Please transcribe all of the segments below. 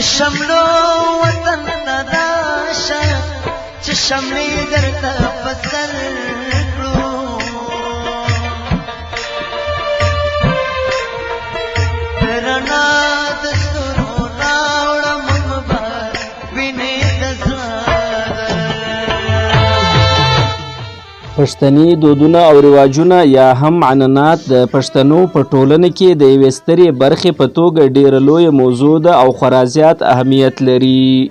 شملو وطن تداشا چې شملې درته پسر کړو رڼا د ستورو راوړم بار وینې د پښتني دودونه او رواجونه یا هم عنعنات د پښتنو په ټولنه کې د یوې سترې برخې په توګه ډېره لویه موضوع ده او خورا زیات اهمیت لري.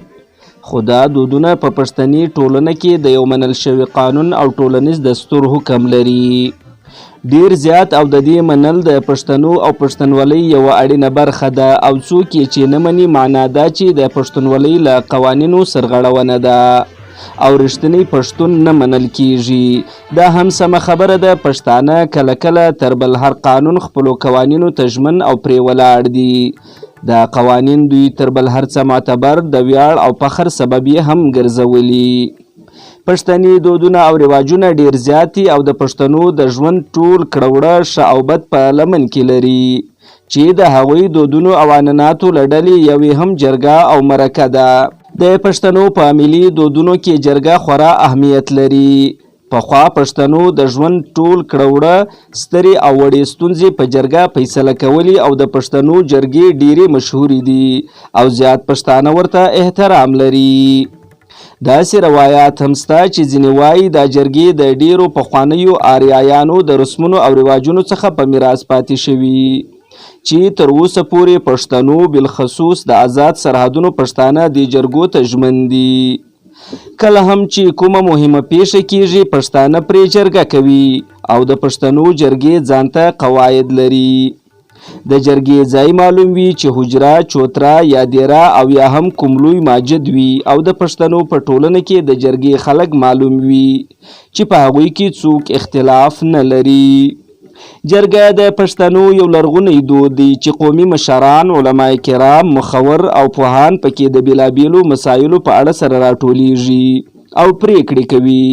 خو دا دودونه په پښتني ټولنه کې د یو منل شوي قانون او ټولنیز دستور حکم لري. ډیر زیات او د دې منل د پښتنو او پښتونولۍ یوه اړینه برخه ده او څوک یې چې نه مني معنا دا چې د پښتونولۍ له قوانینو سرغړونه ده او رښتینی پښتون نه منل کیږي. دا هم سمه خبره ده. پښتانه کله کله تر بل هر قانون خپلو قوانینو ته ژمن او پرې ولاړ دي. دا قوانین دوی تر بل هر څه معتبر د ویاړ او فخر سبب یې هم ګرځولي. پښتني دودونه او رواجونه ډیر زیات دي او د پښتنو د ژوند ټول کړه ښه او بد په لمن کې لري چې د هغوی دودونو او عنعناتو له ډلې یوې هم جرګه او مرکه ده. د پښتنو په ملي دودونو کې جرګه خورا اهمیت لري. پخوا پښتنو د ژوند ټول کړه سترې او وړې ستونزې په جرګه فیصله کولې او د پښتنو جرګې ډیرې مشهورې دي او زیات پښتانه ورته احترام لري. داسې روایات هم شته چې ځینې وایي دا جرګې د ډیرو پخوانیو آریایانو د رسمونو او رواجونو څخه په میراث پاتې شوي چې تر اوسه پورې پښتنو بالخصوص د آزاد سرحدونو پښتانه دې جرګو ته ژمن دي. کله هم چې کومه مهمه پیښه کیږي پښتانه پرې جرګه کوي او د پښتنو جرګې ځانته قواعد لري. د جرګې ځای معلوم وي چې حجره، چوتره یا دیره او یا هم کوم لوی ماجد وي او د پښتنو په ټولنه کې د جرګې خلک معلوم وي چې په هغوی کې څوک اختلاف نه لري. جرګه د پښتنو یو لرغونی دود دی چې قومي مشران، علما کرام، مخور او پوهان پکې د بیلابیلو مسایلو په اړه سره راټولیږي او پریکړې کوي.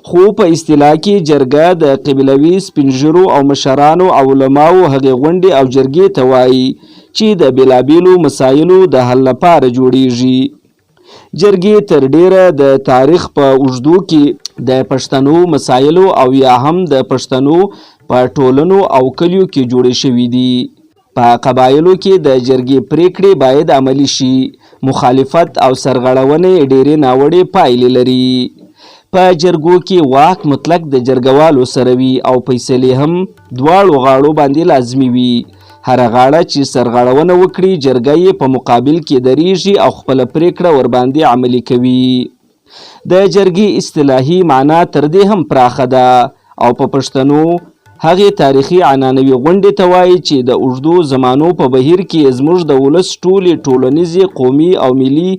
خو په اصطلاح کې جرګه د قبیلوي سپینږیرو او مشرانو او علماو هغې غونډې او جرګې ته وایي چې د بیلابیلو مسایلو د حل لپاره جوړیږي. جرګې تر ډیره د تاریخ په اوږدو کې د پښتنو مسایلو او یا هم د پښتنو په ټولنو او کلیو کې جوړې شوي دي. په قبایلو کې د جرګې پریکړې باید عملي شي. مخالفت او سرغړونې ډېرې ناوړې پایلې لري. په جرګو کې واک مطلق د جرګوالو سره وي او فیصلې هم دواړو غاړو باندې لازمي وي. هره غاړه چې سرغړونه وکړي جرګه یې په مقابل کې دریږي او خپله پریکړه ورباندې عملي کوي. د جرګې اصطلاحي معنا تر دې هم پراخه ده او په پښتنو هغې تاریخي عنعنوي غونډې ته وایي چې د اوږدو زمانو په بهیر کې زموږ د ولس ټولې ټولنیزې، قومي او ملي،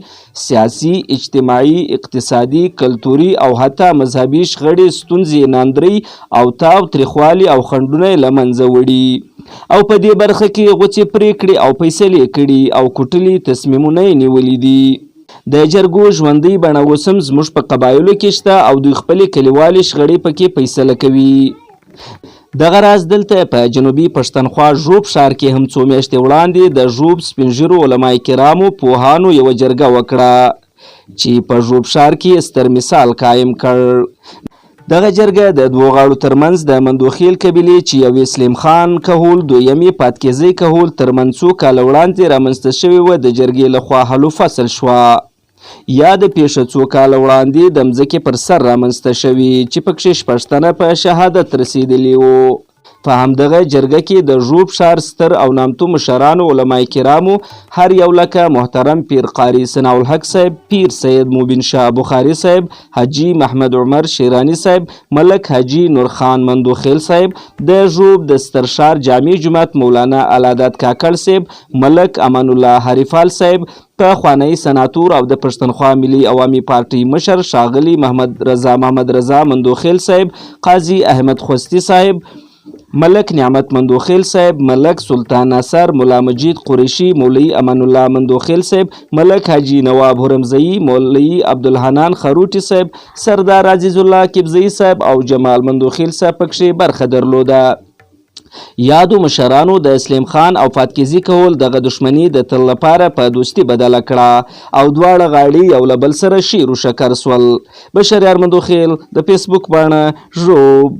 سیاسي، اجتماعي، اقتصادي، کلتوري او حتی مذهبي شخړې، ستونزې، ناندرۍ او تاو تریخوالي او خنډونه یې له منځه وړي او په دې برخه کې غوڅې پریکړې او فیصلې کړي او کوټلي تصمیمونه یې نیولي دي. د جرګو ژوندۍ بڼه اوس هم زموږ په قبایلو کې شته او دوی خپلې کلیوالې شخړې پکې فیصله کوي. دغه راز دلته په جنوبي پښتونخوا ژوب ښار کې هم څو میاشتې وړاندې د ژوب سپین ږیرو علما کرامو پوهانو یوه جرګه وکړه چې په ژوب ښار کې ستر مثال قایم کړ. دغه جرګه د دوو غاړو ترمنځ د مندوخیل قبیلې چې یو اسلام خان کهول، دویم یې پاتکیزی کهول ترمنځ څو کاله وړاندې رامنځته شوې وه د جرګې لخوا حل و فصل شوه. یا د پیښه څو کاله وړاندې د مځکې پر سر رامنځته شوي چې پکښې شپږ تنه په شهادت رسېدلي وو. په همدغه جرګه کې د ژوب ښار ستر او نامتو مشرانو علما کرامو هر یو لکه محترم پیر قاري ثناء الحق صاحب، پیر سید مبین شاه بخاري صاحب، حاجي محمد عمر شیرانی صاحب، ملک حاجي نورخان مندوخیل صاحب، د ژوب د ستر ښار جامع جومات مولانا العادت کاکړ صاحب، ملک امان الله حریفال صاحب، پخوانی سناتور او د پښتونخوا ملي عوامي پارټۍ مشر ښاغلي محمد رضا مندوخیل صاحب، قاضي احمد خوستی صاحب، ملک نعمت مندوخیل صاحب، ملک سلطان ناصر، ملا مجید قریشي، مولوي امان الله مندوخیل صاحب، ملک حاجي نواب هرمزئی، مولوي عبدالحنان خروټي صاحب، سردار عزیز الله کبزئی صاحب او جمال مندوخیل صاحب پکښې برخه درلوده. یادو مشرانو د اسلام خان او پاتکیزي کول دغه دښمني د تل لپاره په دوستي بدله کړه او دواړه غاړې یو له بل سره شیر و شکر سول. بشر یارمندو خیل د فیسبوک باڼه ژوب